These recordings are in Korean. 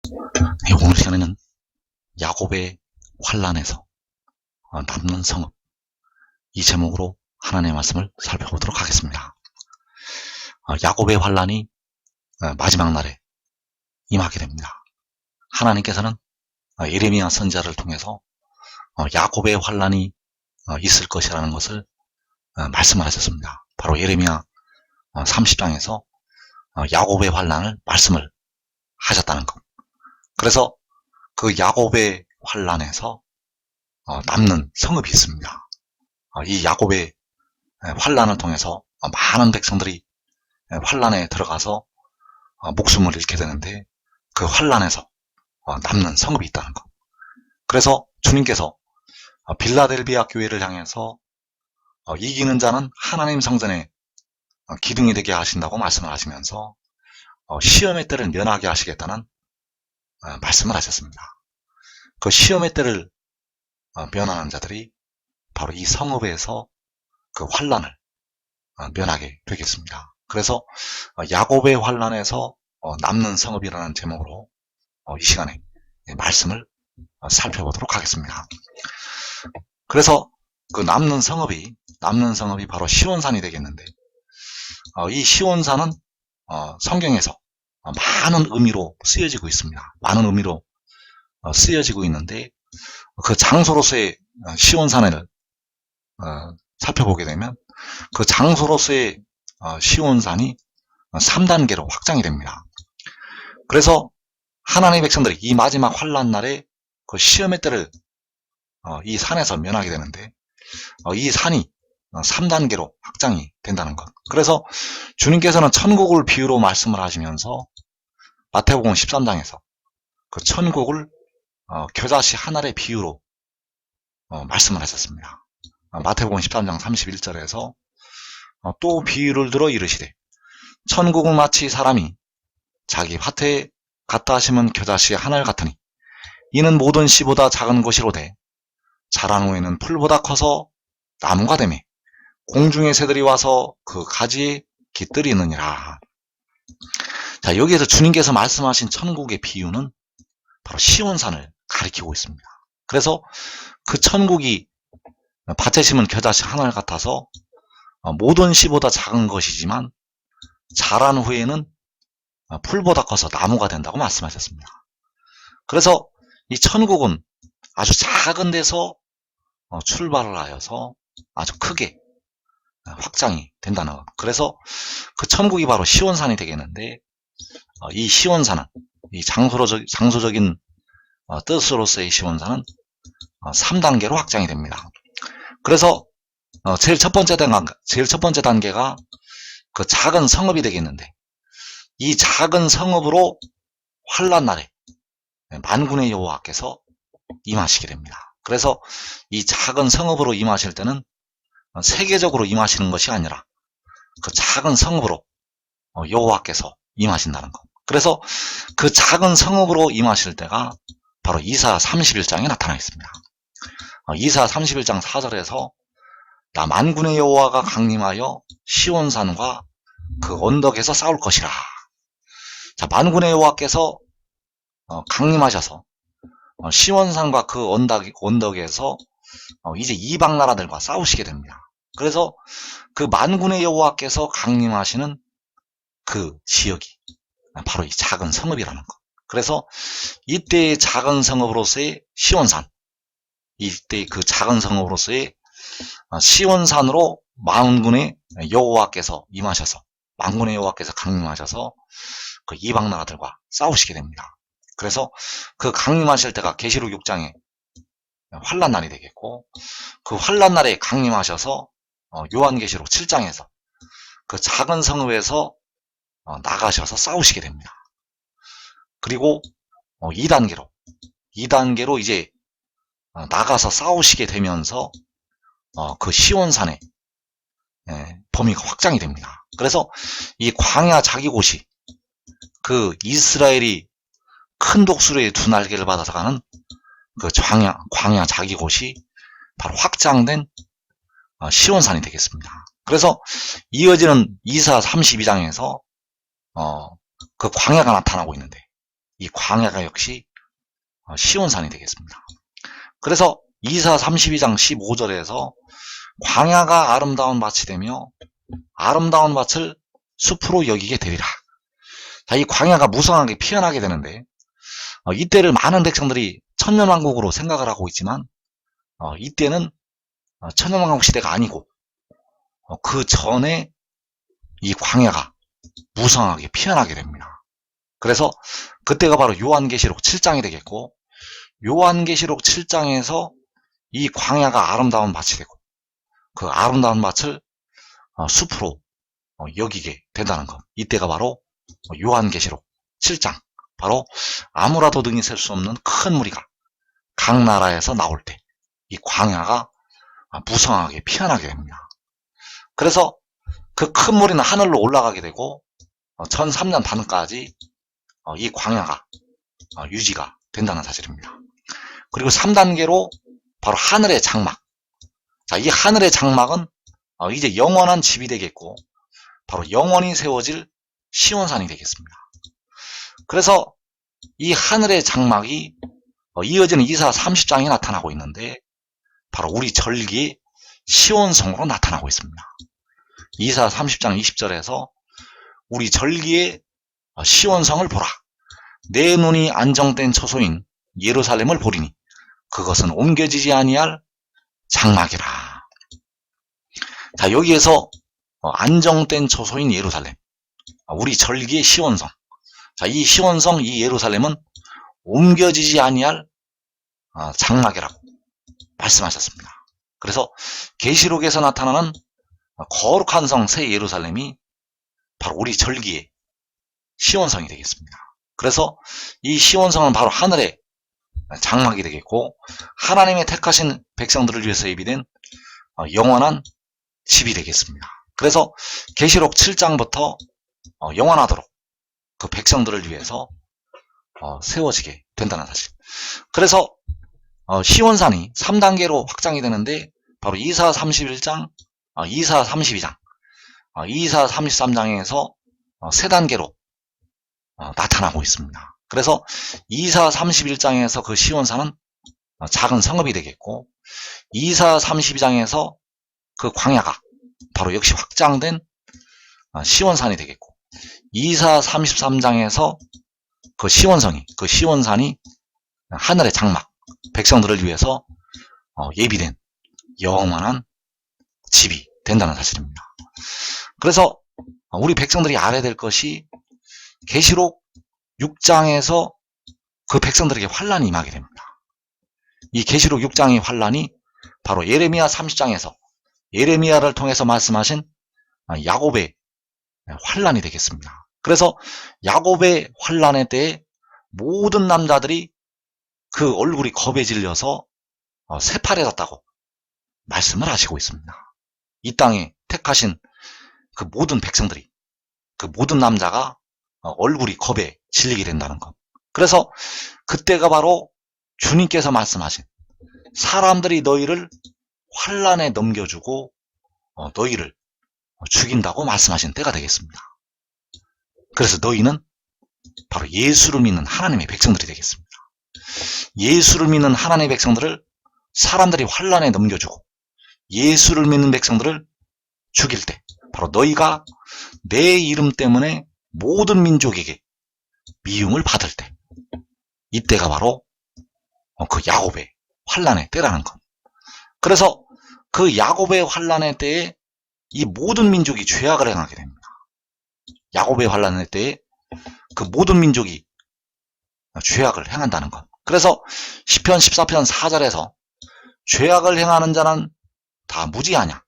오늘 시간에는 야곱의 환란에서 남는 성읍, 이 제목으로 하나님의 말씀을 살펴보도록 하겠습니다. 야곱의 환란이 마지막 날에 임하게 됩니다. 하나님께서는 예레미야 선지자를 통해서 야곱의 환란이 있을 것이라는 것을 말씀을 하셨습니다. 바로 예레미야 30장에서 야곱의 환란을 말씀을 하셨다는 것. 그래서 그 야곱의 환란에서 남는 성읍이 있습니다. 이 야곱의 환란을 통해서 많은 백성들이 환란에 들어가서 목숨을 잃게 되는데, 그 환란에서 남는 성읍이 있다는 것. 그래서 주님께서 빌라델비아 교회를 향해서 이기는 자는 하나님 성전의 기둥이 되게 하신다고 말씀을 하시면서 시험의 때를 면하게 하시겠다는 말씀을 하셨습니다. 그 시험의 때를 면하는 자들이 바로 이 성읍에서 그 환란을 면하게 되겠습니다. 그래서 야곱의 환란에서 남는 성읍이라는 제목으로 이 시간에 말씀을 살펴보도록 하겠습니다. 그래서 그 남는 성읍이 바로 시온산이 되겠는데, 이 시온산은 성경에서 많은 의미로 쓰여지고 있습니다. 많은 의미로 쓰여지고 있는데, 그 장소로서의 시온산을 살펴보게 되면 그 장소로서의 시온산이 3단계로 확장이 됩니다. 그래서 하나님의 백성들이 이 마지막 환란 날에 그 시험의 때를 이 산에서 면하게 되는데, 이 산이 3단계로 확장이 된다는 것. 그래서 주님께서는 천국을 비유로 말씀을 하시면서 마태복음 13장에서 그 천국을 겨자씨 한 알의 비유로 말씀을 하셨습니다. 마태복음 13장 31절에서 또 비유를 들어 이르시되, 천국은 마치 사람이 자기 밭에 갖다 심은 겨자씨 한 알 같으니, 이는 모든 씨보다 작은 것이로되 자란 후에는 풀보다 커서 나무가 되매 공중의 새들이 와서 그 가지에 깃들이느니라. 자, 여기에서 주님께서 말씀하신 천국의 비유는 바로 시온산을 가리키고 있습니다. 그래서 그 천국이 밭에 심은 겨자씨 한 알 같아서 모든 씨보다 작은 것이지만 자란 후에는 풀보다 커서 나무가 된다고 말씀하셨습니다. 그래서 이 천국은 아주 작은 데서 출발을 하여서 아주 크게 확장이 된다는 것. 그래서 그 천국이 바로 시온산이 되겠는데, 이 시온산은 이 장소적인 뜻으로서의 시온산은 3단계로 확장이 됩니다. 그래서 제일 첫 번째 단계가 그 작은 성읍이 되겠는데, 이 작은 성읍으로 환란 날에 만군의 여호와께서 임하시게 됩니다. 그래서 이 작은 성읍으로 임하실 때는 세계적으로 임하시는 것이 아니라 그 작은 성읍으로 여호와께서 임하신다는 것. 그래서 그 작은 성읍으로 임하실 때가 바로 이사 31장에 나타나 있습니다. 이사 31장 4절에서 나 만군의 여호와가 강림하여 시온산과 그 언덕에서 싸울 것이라. 자, 만군의 여호와께서 강림하셔서 시온산과 그 언덕에서 이제 이방 나라들과 싸우시게 됩니다. 그래서 그 만군의 여호와께서 강림하시는 그 지역이 바로 이 작은 성읍이라는 것. 그래서 이때의 작은 성읍으로서의 시온산, 이때 그 작은 성읍으로서의 시온산으로 만군의 여호와께서 임하셔서, 만군의 여호와께서 강림하셔서 그 이방 나라들과 싸우시게 됩니다. 그래서 그 강림하실 때가 계시록 6장에 환란 날이 되겠고, 그 환란 날에 강림하셔서 요한계시록 7장에서 그 작은 성읍에서 나가셔서 싸우시게 됩니다. 그리고 2단계로 이제 나가서 싸우시게 되면서 그 시온산의 범위가 확장이 됩니다. 그래서 이 광야 자기곳이, 그 이스라엘이 큰 독수리의 두 날개를 받아서 가는 그 광야 자기곳이 바로 확장된 시온산이 되겠습니다. 그래서 이어지는 이사 32장에서 그 광야가 나타나고 있는데, 이 광야가 역시 시온산이 되겠습니다. 그래서 이사 32장 15절에서 광야가 아름다운 밭이 되며 아름다운 밭을 숲으로 여기게 되리라. 자, 이 광야가 무성하게 피어나게 되는데 이때를 많은 백성들이 천년왕국으로 생각을 하고 있지만 이때는 천년왕국 시대가 아니고 그 전에 이 광야가 무성하게 피어나게 됩니다. 그래서 그때가 바로 요한계시록 7장이 되겠고, 요한계시록 7장에서 이 광야가 아름다운 밭이 되고 그 아름다운 밭을 숲으로 여기게 된다는 것. 이때가 바로 요한계시록 7장, 바로 아무라도 등이 셀 수 없는 큰 무리가 각 나라에서 나올 때 이 광야가 무성하게 피어나게 됩니다. 그래서 그 큰 무리는 하늘로 올라가게 되고 전 3년 반까지 이 광야가 유지가 된다는 사실입니다. 그리고 3단계로 바로 하늘의 장막. 자, 이 하늘의 장막은 이제 영원한 집이 되겠고 바로 영원히 세워질 시온산이 되겠습니다. 그래서 이 하늘의 장막이 이어지는 이사 30장에 나타나고 있는데 바로 우리 절기의 시온성으로 나타나고 있습니다. 이사 30장 20절에서 우리 절기의 시온성을 보라. 내 눈이 안정된 처소인 예루살렘을 보리니 그것은 옮겨지지 아니할 장막이라. 자, 여기에서 안정된 처소인 예루살렘, 우리 절기의 시온성. 자, 이 시온성, 이 예루살렘은 옮겨지지 아니할 장막이라고 말씀하셨습니다. 그래서 계시록에서 나타나는 거룩한 성 새 예루살렘이 바로 우리 절기의 시온성이 되겠습니다. 그래서 이 시온성은 바로 하늘의 장막이 되겠고 하나님의 택하신 백성들을 위해서 예비된 영원한 집이 되겠습니다. 그래서 계시록 7장부터 영원하도록 그 백성들을 위해서 세워지게 된다는 사실. 그래서 시온산이 3단계로 확장이 되는데 바로 이사 31장, 이사 32장, 이사 33장에서 세 단계로 나타나고 있습니다. 그래서 이사 31장에서 그 시온산은 작은 성읍이 되겠고 이사 32장에서 그 광야가 바로 역시 확장된 시온산이 되겠고 이사 33장에서 그 시온산이 하늘의 장막, 백성들을 위해서 예비된 영원한 집이 된다는 사실입니다. 그래서 우리 백성들이 알아야 될 것이 계시록 6장에서 그 백성들에게 환란이 임하게 됩니다. 이 계시록 6장의 환란이 바로 예레미야 30장에서 예레미야를 통해서 말씀하신 야곱의 환란이 되겠습니다. 그래서 야곱의 환란의 때에 모든 남자들이 그 얼굴이 겁에 질려서 새파래졌다고 말씀을 하시고 있습니다. 이 땅에 택하신 그 모든 백성들이, 그 모든 남자가 얼굴이 겁에 질리게 된다는 것. 그래서 그때가 바로 주님께서 말씀하신 사람들이 너희를 환란에 넘겨주고 너희를 죽인다고 말씀하신 때가 되겠습니다. 그래서 너희는 바로 예수를 믿는 하나님의 백성들이 되겠습니다. 예수를 믿는 하나님의 백성들을 사람들이 환란에 넘겨주고 예수를 믿는 백성들을 죽일 때 바로 너희가 내 이름 때문에 모든 민족에게 미움을 받을 때 이때가 바로 그 야곱의 환란의 때라는 것. 그래서 그 야곱의 환란의 때에 이 모든 민족이 죄악을 행하게 됩니다. 야곱의 환란의 때에 그 모든 민족이 죄악을 행한다는 것. 그래서 시편 14편 4절에서 죄악을 행하는 자는 다 무지하냐.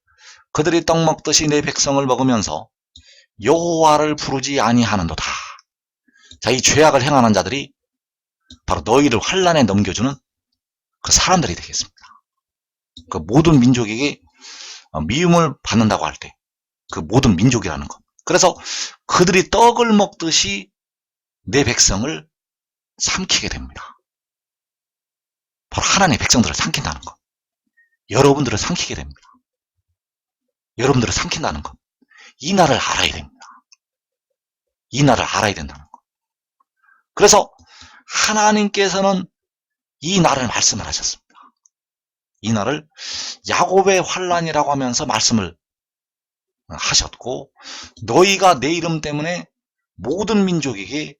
그들이 떡 먹듯이 내 백성을 먹으면서 여호와를 부르지 아니하는도다. 자, 이 죄악을 행하는 자들이 바로 너희를 환란에 넘겨주는 그 사람들이 되겠습니다. 그 모든 민족에게 미움을 받는다고 할 때 그 모든 민족이라는 것. 그래서 그들이 떡을 먹듯이 내 백성을 삼키게 됩니다. 바로 하나님의 백성들을 삼킨다는 것. 여러분들을 삼키게 됩니다. 여러분들을 삼킨다는 것. 이 날을 알아야 됩니다. 이 날을 알아야 된다는 것. 그래서 하나님께서는 이 날을 말씀을 하셨습니다. 이 날을 야곱의 환란이라고 하면서 말씀을 하셨고, 너희가 내 이름 때문에 모든 민족에게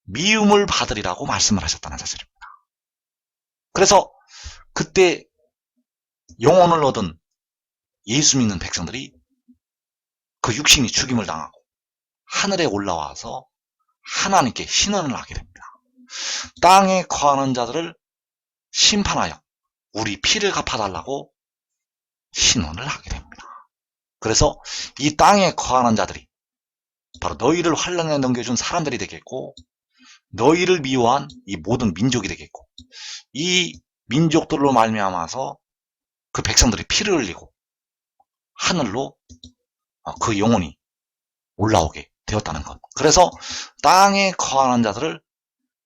미움을 받으리라고 말씀을 하셨다는 사실입니다. 그래서 그때 영혼을 얻은 예수 믿는 백성들이 그 육신이 죽임을 당하고 하늘에 올라와서 하나님께 신원을 하게 됩니다. 땅에 거하는 자들을 심판하여 우리 피를 갚아달라고 신원을 하게 됩니다. 그래서 이 땅에 거하는 자들이 바로 너희를 환란에 넘겨준 사람들이 되겠고, 너희를 미워한 이 모든 민족이 되겠고, 이 민족들로 말미암아서 그 백성들이 피를 흘리고 하늘로 그 영혼이 올라오게 되었다는 것. 그래서 땅에 거하는 자들을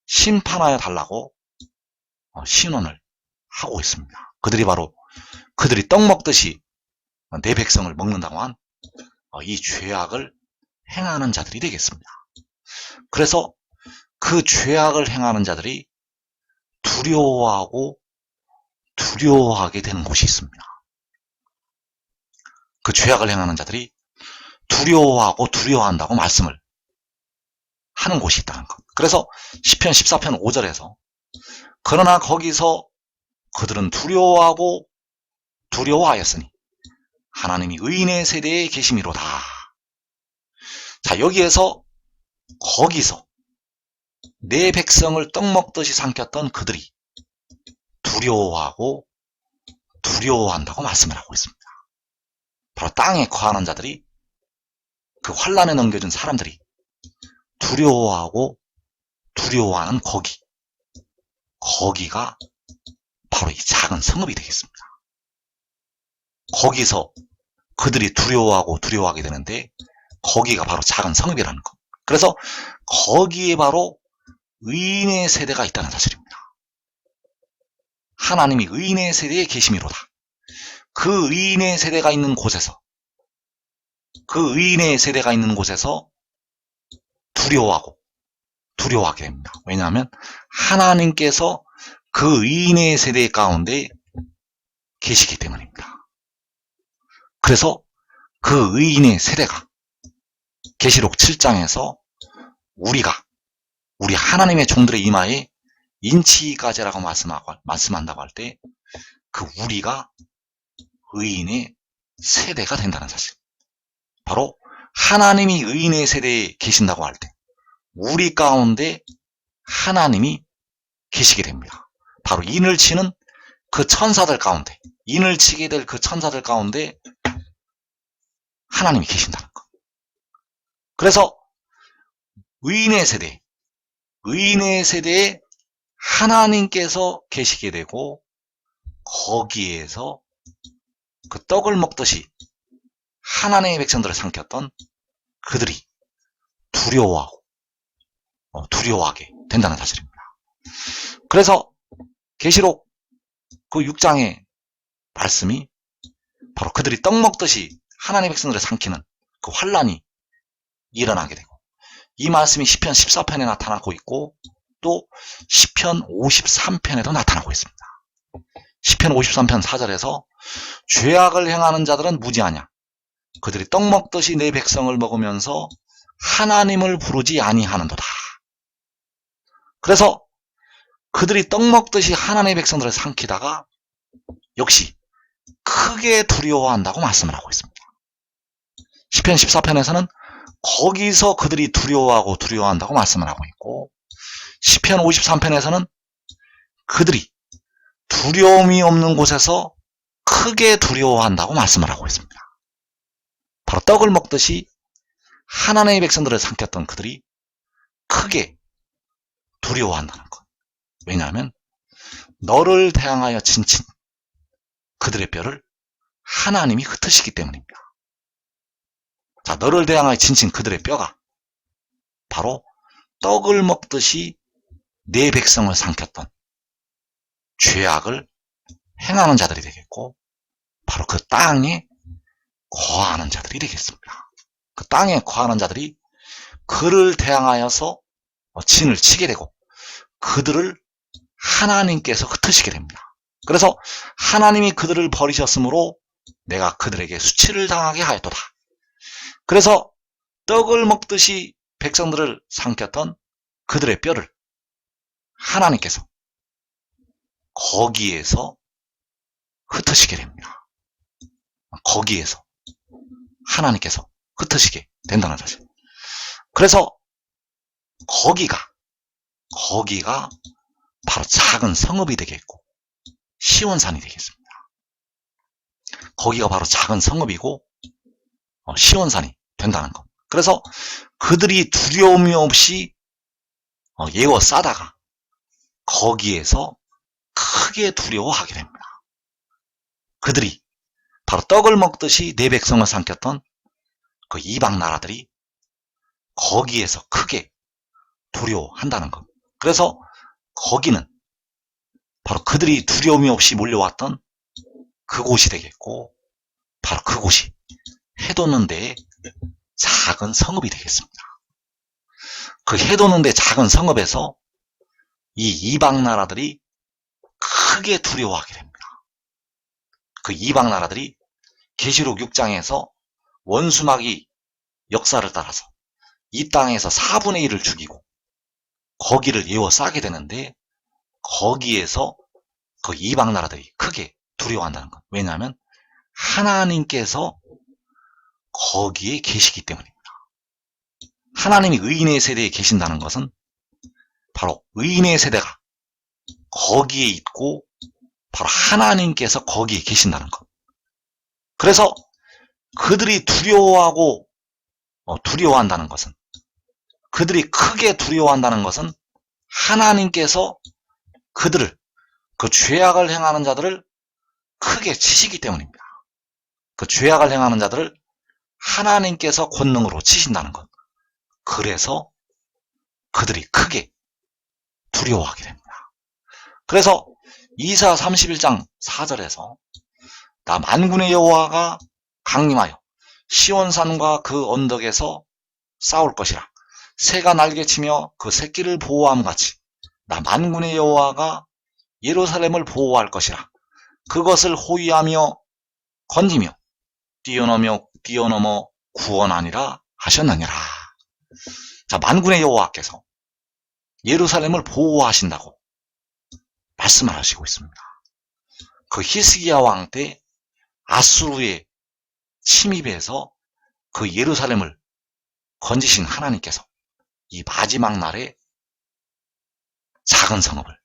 심판하여 달라고 신원을 하고 있습니다. 그들이 바로 그들이 떡 먹듯이 내 백성을 먹는다고 한 이 죄악을 행하는 자들이 되겠습니다. 그래서 그 죄악을 행하는 자들이 두려워하게 되는 곳이 있습니다. 그 죄악을 행하는 자들이 두려워한다고 말씀을 하는 곳이 있다는 것. 그래서 시편 14편 5절에서 그러나 거기서 그들은 두려워하였으니 하나님이 의인의 세대에 계심이로다. 자, 여기에서 거기서 내 백성을 떡 먹듯이 삼켰던 그들이 두려워한다고 말씀을 하고 있습니다. 바로 땅에 거하는 자들이, 그 환란에 넘겨준 사람들이 두려워하는 거기가 바로 이 작은 성읍이 되겠습니다. 거기서 그들이 두려워하게 되는데 거기가 바로 작은 성읍이라는 것. 그래서 거기에 바로 의인의 세대가 있다는 사실입니다. 하나님이 의인의 세대에 계심이로다. 그 의인의 세대가 있는 곳에서 두려워하게 됩니다. 왜냐하면 하나님께서 그 의인의 세대 가운데 계시기 때문입니다. 그래서 그 의인의 세대가 계시록 7장에서 우리 하나님의 종들의 이마에 인치가지라고 말씀한다고 할 때 그 우리가 의인의 세대가 된다는 사실. 바로 하나님이 의인의 세대에 계신다고 할 때 우리 가운데 하나님이 계시게 됩니다. 바로 인을 치는 그 천사들 가운데, 인을 치게 될 그 천사들 가운데 하나님이 계신다는 것. 그래서 의인의 세대에 하나님께서 계시게 되고, 거기에서 그 떡을 먹듯이 하나님의 백성들을 삼켰던 그들이 두려워하게 된다는 사실입니다. 그래서 계시록 그 6장의 말씀이 바로 그들이 떡 먹듯이 하나님의 백성들을 삼키는 그 환란이 일어나게 되고, 이 말씀이 시편 14편에 나타나고 있고 또 시편 53편에도 나타나고 있습니다. 시편 53편 4절에서 죄악을 행하는 자들은 무지하냐, 그들이 떡 먹듯이 내 백성을 먹으면서 하나님을 부르지 아니하는도다. 그래서 그들이 떡 먹듯이 하나님의 백성들을 삼키다가 역시 크게 두려워한다고 말씀을 하고 있습니다. 시편 14편에서는 거기서 그들이 두려워한다고 말씀을 하고 있고, 시편 53편에서는 그들이 두려움이 없는 곳에서 크게 두려워한다고 말씀을 하고 있습니다. 바로 떡을 먹듯이 하나님의 백성들을 삼켰던 그들이 크게 두려워한다는 것. 왜냐하면 너를 대항하여 친친 그들의 뼈를 하나님이 흩으시기 때문입니다. 자, 너를 대항하여 친친 그들의 뼈가 바로 떡을 먹듯이 내 백성을 삼켰던 죄악을 행하는 자들이 되겠고, 바로 그 땅에 거하는 자들이 되겠습니다. 그 땅에 거하는 자들이 그를 대항하여서 진을 치게 되고, 그들을 하나님께서 흩으시게 됩니다. 그래서 하나님이 그들을 버리셨으므로 내가 그들에게 수치를 당하게 하였도다. 그래서 떡을 먹듯이 백성들을 삼켰던 그들의 뼈를 하나님께서 거기에서 흩으시게 됩니다. 거기에서 하나님께서 흩으시게 된다는 사실. 그래서 거기가 바로 작은 성읍이 되겠고 시온산이 되겠습니다. 거기가 바로 작은 성읍이고 시온산이 된다는 것. 그래서 그들이 두려움이 없이 에워싸다가 거기에서 크게 두려워하게 됩니다. 그들이 바로 떡을 먹듯이 내 백성을 삼켰던 그 이방 나라들이 거기에서 크게 두려워한다는 것. 그래서 거기는 바로 그들이 두려움이 없이 몰려왔던 그곳이 되겠고 바로 그곳이 해돋는 데의 작은 성읍이 되겠습니다. 그 해돋는 데 작은 성읍에서 이 이방 나라들이 크게 두려워하게 됩니다. 그 이방 나라들이 계시록 6장에서 원수마귀 역사를 따라서 이 땅에서 4분의 1을 죽이고 거기를 에워싸게 되는데 거기에서 그 이방 나라들이 크게 두려워한다는 것. 왜냐하면 하나님께서 거기에 계시기 때문입니다. 하나님이 의인의 세대에 계신다는 것은 바로 의인의 세대가 거기에 있고 바로 하나님께서 거기에 계신다는 것. 그래서 그들이 두려워한다는 것은 그들이 크게 두려워한다는 것은 하나님께서 그들을 그 죄악을 행하는 자들을 크게 치시기 때문입니다. 그 죄악을 행하는 자들을 하나님께서 권능으로 치신다는 것. 그래서 그들이 크게 두려워하게 됩니다. 그래서 이사 31장 4절에서 나 만군의 여호와가 강림하여 시온산과 그 언덕에서 싸울 것이라. 새가 날개치며 그 새끼를 보호함 같이 나 만군의 여호와가 예루살렘을 보호할 것이라. 그것을 호위하며 건지며 뛰어넘어 구원하니라 하셨느니라. 자, 만군의 여호와께서 예루살렘을 보호하신다고 말씀을 하시고 있습니다. 그 히스기야 왕 때 아수르의 침입에서 그 예루살렘을 건지신 하나님께서 이 마지막 날에 작은 성읍을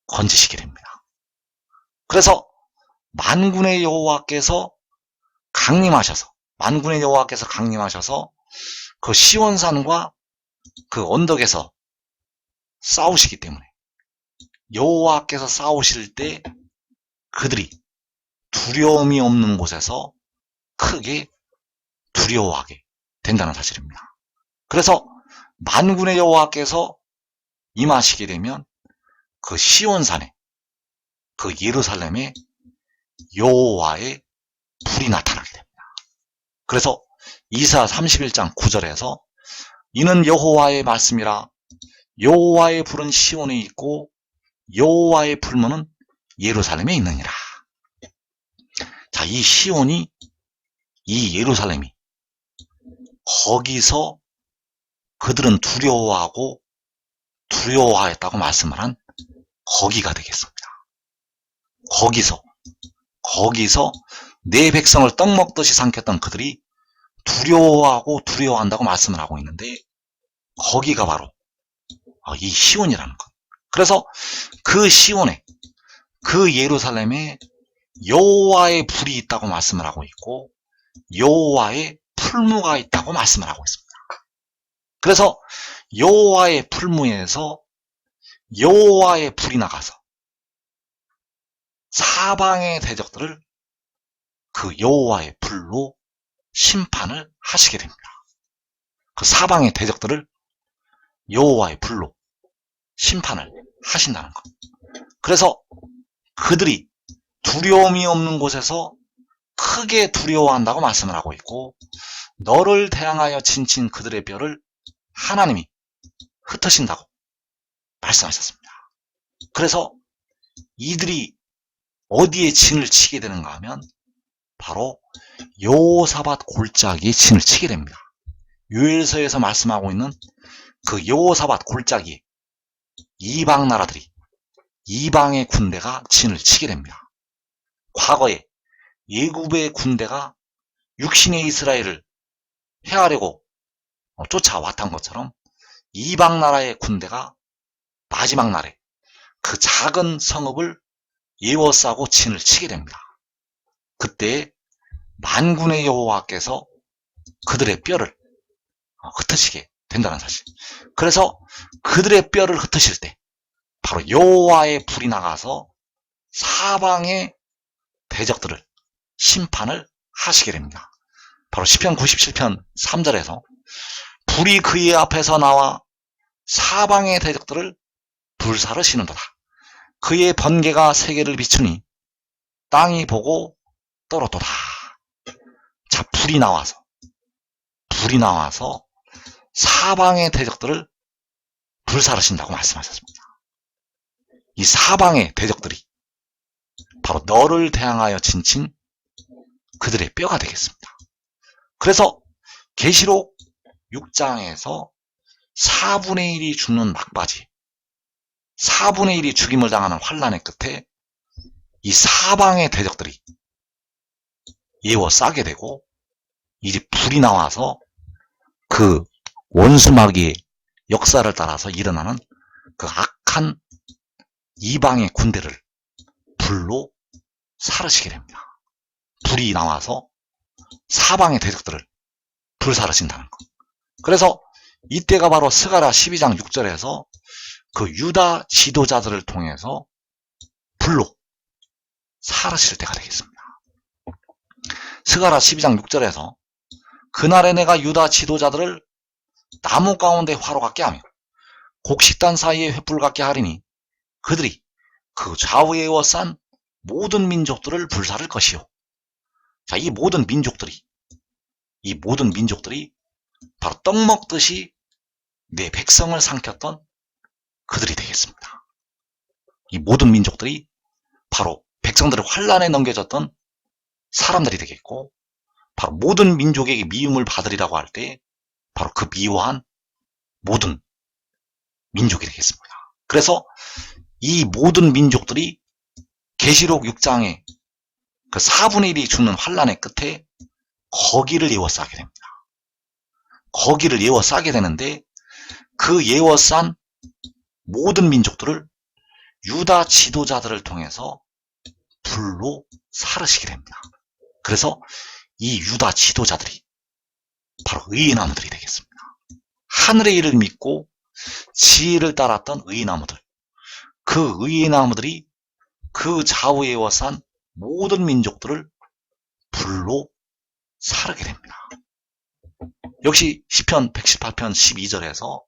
건지시게 됩니다. 그래서 만군의 여호와께서 강림하셔서 그 시온산과 그 언덕에서 싸우시기 때문에 여호와께서 싸우실 때 그들이 두려움이 없는 곳에서 크게 두려워하게 된다는 사실입니다. 그래서 만군의 여호와께서 임하시게 되면 그 시온산에 그 예루살렘에 여호와의 불이 나타나게 됩니다. 그래서 이사 31장 9절에서 이는 여호와의 말씀이라. 여호와의 불은 시온에 있고 여호와의 풀무는 예루살렘에 있느니라. 자, 이 시온이 이 예루살렘이 거기서 그들은 두려워하였다고 말씀을 한 거기가 되겠습니다. 거기서 내 백성을 떡 먹듯이 삼켰던 그들이 두려워한다고 말씀을 하고 있는데 거기가 바로 이 시온이라는 것. 그래서 그 시온에 그 예루살렘에 여호와의 불이 있다고 말씀을 하고 있고 여호와의 풀무가 있다고 말씀을 하고 있습니다. 그래서 여호와의 풀무에서 여호와의 불이 나가서 사방의 대적들을 그 여호와의 불로 심판을 하시게 됩니다. 그 사방의 대적들을 여호와의 불로 심판을 하신다는 것. 그래서 그들이 두려움이 없는 곳에서 크게 두려워한다고 말씀을 하고 있고 너를 대항하여 친친 그들의 뼈를 하나님이 흩으신다고 말씀하셨습니다. 그래서 이들이 어디에 진을 치게 되는가 하면 바로 여호사밧 골짜기에 진을 치게 됩니다. 요엘서에서 말씀하고 있는 그 여호사밧 골짜기에 이방 나라들이, 이방의 군대가 진을 치게 됩니다. 과거에 예굽의 군대가 육신의 이스라엘을 해하려고 쫓아왔던 것처럼 이방 나라의 군대가 마지막 날에 그 작은 성읍을 에워싸고 진을 치게 됩니다. 그때 만군의 여호와께서 그들의 뼈를 흩으시게 된다는 사실. 그래서 그들의 뼈를 흩으실 때 바로 여호와의 불이 나가서 사방의 대적들을 심판을 하시게 됩니다. 바로 시편 97편 3절에서 불이 그의 앞에서 나와 사방의 대적들을 불사르시는도다. 그의 번개가 세계를 비추니 땅이 보고 떨었도다. 자, 불이 나와서 사방의 대적들을 불사르신다고 말씀하셨습니다. 이 사방의 대적들이 바로 너를 대항하여 진친 그들의 뼈가 되겠습니다. 그래서 계시록 6장에서 4분의 1이 죽는 막바지, 4분의 1이 죽임을 당하는 환란의 끝에 이 사방의 대적들이 에워싸게 되고 이제 불이 나와서 그 원수마귀의 역사를 따라서 일어나는 그 악한 이방의 군대를 불로 사르시게 됩니다. 불이 나와서 사방의 대적들을 불사르신다는 것. 그래서 이때가 바로 스가랴 12장 6절에서 그 유다 지도자들을 통해서 불로 사르실 때가 되겠습니다. 스가랴 12장 6절에서 그날에 내가 유다 지도자들을 나무 가운데 화로 같게 하며 곡식단 사이에 횃불 같게 하리니 그들이 그 좌우에 에워싼 모든 민족들을 불사를 것이요. 자, 이 모든 민족들이 바로 떡 먹듯이 내 백성을 삼켰던 그들이 되겠습니다. 이 모든 민족들이 바로 백성들을 환란에 넘겨졌던 사람들이 되겠고, 바로 모든 민족에게 미움을 받으리라고 할 때 바로 그 미워한 모든 민족이 되겠습니다. 그래서 이 모든 민족들이 계시록 6장의 그 4분의 1이 죽는 환란의 끝에 거기를 에워싸게 됩니다. 거기를 에워싸게 되는데 그 에워싼 모든 민족들을 유다 지도자들을 통해서 불로 사르시게 됩니다. 그래서 이 유다 지도자들이 바로 의인나무들이 되겠습니다. 하늘의 일을 믿고 지혜를 따랐던 의인나무들, 그 의인나무들이 그 좌우에 에워싼 모든 민족들을 불로 사르게 됩니다. 역시 시편 118편 12절에서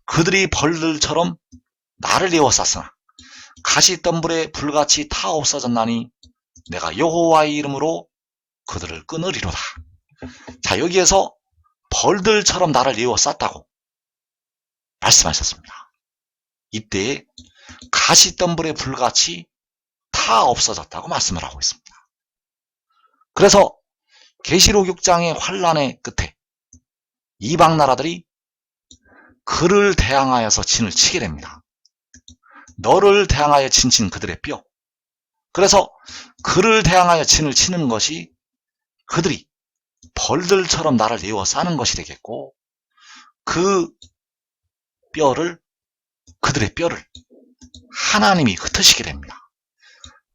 그들이 벌들처럼 나를 에워쌌으나 가시덤불에 불같이 타 없어졌나니 내가 여호와의 이름으로 그들을 끊으리로다. 자, 여기에서 벌들처럼 나를 에워쌌다고 말씀하셨습니다. 이때 가시덤불에 불같이 다 없어졌다고 말씀을 하고 있습니다. 그래서 계시록 6장의 환란의 끝에 이방 나라들이 그를 대항하여서 진을 치게 됩니다. 너를 대항하여 진친 그들의 뼈. 그래서 그를 대항하여 진을 치는 것이 그들이 벌들처럼 나를 에워싸는 것이 되겠고, 그 뼈를, 그들의 뼈를 하나님이 흩으시게 됩니다.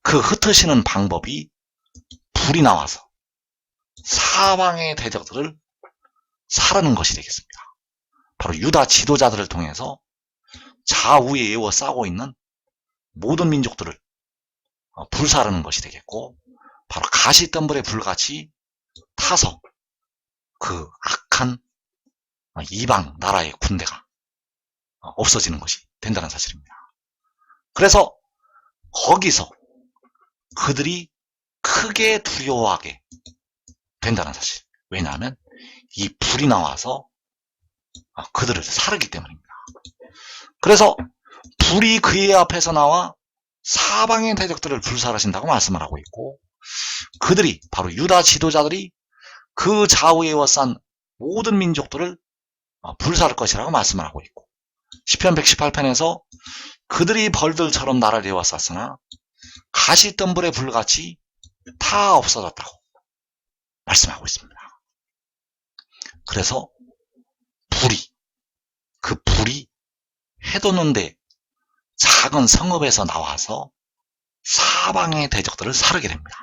그 흩으시는 방법이 불이 나와서 사방의 대적들을 사르는 것이 되겠습니다. 바로 유다 지도자들을 통해서 좌우에 에워싸고 있는 모든 민족들을 불사르는 것이 되겠고, 바로 가시덤불에 불같이 타서 그 악한 이방 나라의 군대가 없어지는 것이 된다는 사실입니다. 그래서 거기서 그들이 크게 두려워하게 된다는 사실. 왜냐하면 이 불이 나와서 그들을 사르기 때문입니다. 그래서 불이 그의 앞에서 나와 사방의 대적들을 불살하신다고 말씀을 하고 있고, 그들이 바로 유다 지도자들이 그 좌우에 에워싼 모든 민족들을 불살할 것이라고 말씀을 하고 있고, 시편 118편에서 그들이 벌들처럼 나를 에워쌌으나 가시덤불의 불같이 다 없어졌다고 말씀하고 있습니다. 그래서 그 불이 해돋는데 작은 성읍에서 나와서 사방의 대적들을 사르게 됩니다.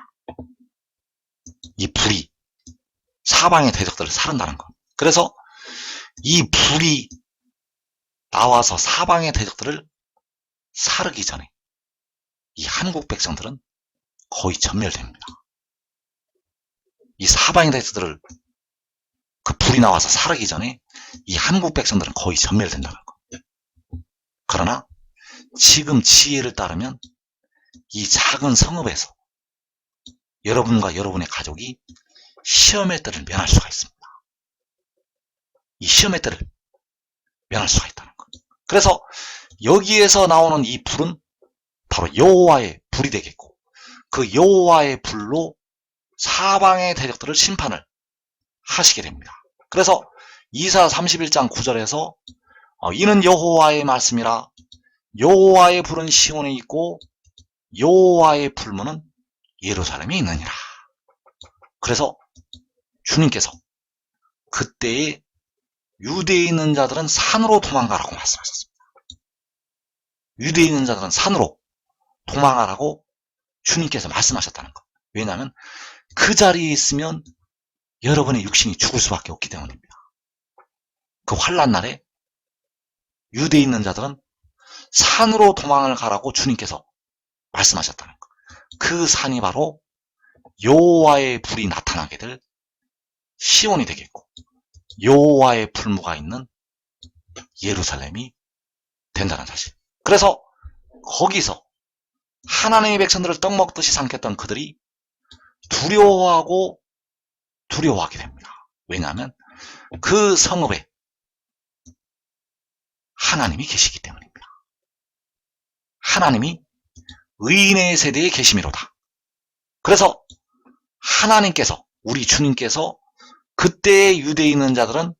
이 불이 사방의 대적들을 사른다는 것. 그래서 이 불이 나와서 사방의 대적들을 사르기 전에 이 한국 백성들은 거의 전멸됩니다. 이 사방의 대적들을 그 불이 나와서 사르기 전에 이 한국 백성들은 거의 전멸된다는 것. 그러나 지금 지혜를 따르면 이 작은 성읍에서 여러분과 여러분의 가족이 시험의 때를 면할 수가 있습니다. 이 시험의 때를 면할 수가 있다는 것. 그래서 여기에서 나오는 이 불은 바로 여호와의 불이 되겠고, 그 여호와의 불로 사방의 대적들을 심판을 하시게 됩니다. 그래서 이사 31장 9절에서 이는 여호와의 말씀이라, 여호와의 불은 시온에 있고 여호와의 불문은 예루살렘에 있느니라. 그래서 주님께서 그때에 유대에 있는 자들은 산으로 도망가라고 말씀하셨습니다. 유대에 있는 자들은 산으로 도망가라고 주님께서 말씀하셨다는 것. 왜냐하면 그 자리에 있으면 여러분의 육신이 죽을 수밖에 없기 때문입니다. 그 환난 날에 유대에 있는 자들은 산으로 도망을 가라고 주님께서 말씀하셨다는 것. 그 산이 바로 여호와의 불이 나타나게 될 시온이 되겠고, 여호와의 불무가 있는 예루살렘이 된다는 사실. 그래서 거기서 하나님의 백성들을 떡 먹듯이 삼켰던 그들이 두려워하게 됩니다. 왜냐하면 그 성읍에 하나님이 계시기 때문입니다. 하나님이 의인의 세대에 계심이로다. 그래서 하나님께서, 우리 주님께서 그때의 유대에 있는 자들은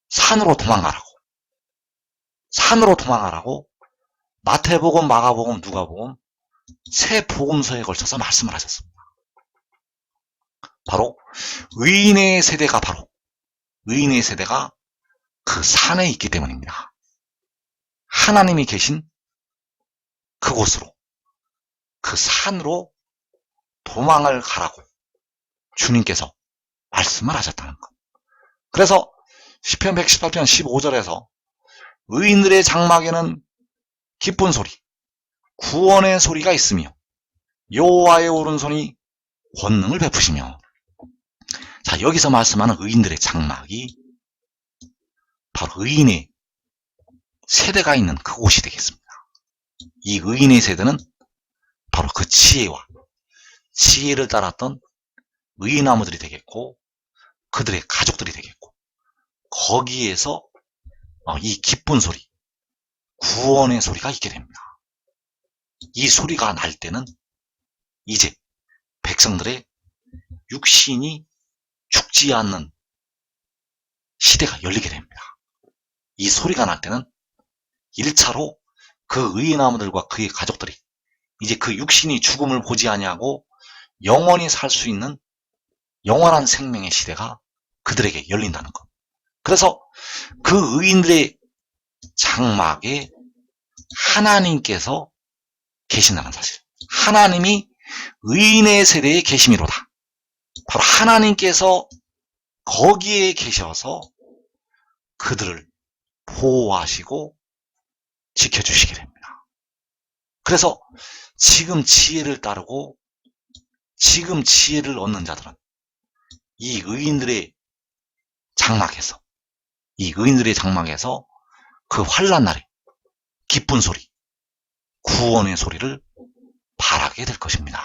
산으로 도망가라고 마태복음, 마가복음, 누가복음 세 복음서에 걸쳐서 말씀을 하셨습니다. 바로 의인의 세대가 그 산에 있기 때문입니다. 하나님이 계신 그곳으로, 그 산으로 도망을 가라고 주님께서 말씀을 하셨다는 것. 그래서 시편 118편 15절에서 의인들의 장막에는 기쁜 소리, 구원의 소리가 있으며 여호와의 오른손이 권능을 베푸시며. 자, 여기서 말씀하는 의인들의 장막이 바로 의인의 세대가 있는 그곳이 되겠습니다. 이 의인의 세대는 바로 그 지혜를 따랐던 의인나무들이 되겠고, 그들의 가족들이 되겠고, 거기에서 이 기쁜 소리, 구원의 소리가 있게 됩니다. 이 소리가 날 때는 이제 백성들의 육신이 죽지 않는 시대가 열리게 됩니다. 이 소리가 날 때는 1차로 그 의인나무들과 그의 가족들이 이제 그 육신이 죽음을 보지 아니하고 영원히 살 수 있는 영원한 생명의 시대가 그들에게 열린다는 것. 그래서 그 의인들의 장막에 하나님께서 계신다는 사실. 하나님이 의인의 세대에 계심이로다. 바로 하나님께서 거기에 계셔서 그들을 보호하시고 지켜주시게 됩니다. 그래서 지금 지혜를 따르고 지금 지혜를 얻는 자들은 이 의인들의 장막에서 그 환난 날에 기쁜 소리, 구원의 소리를 바라게 될 것입니다.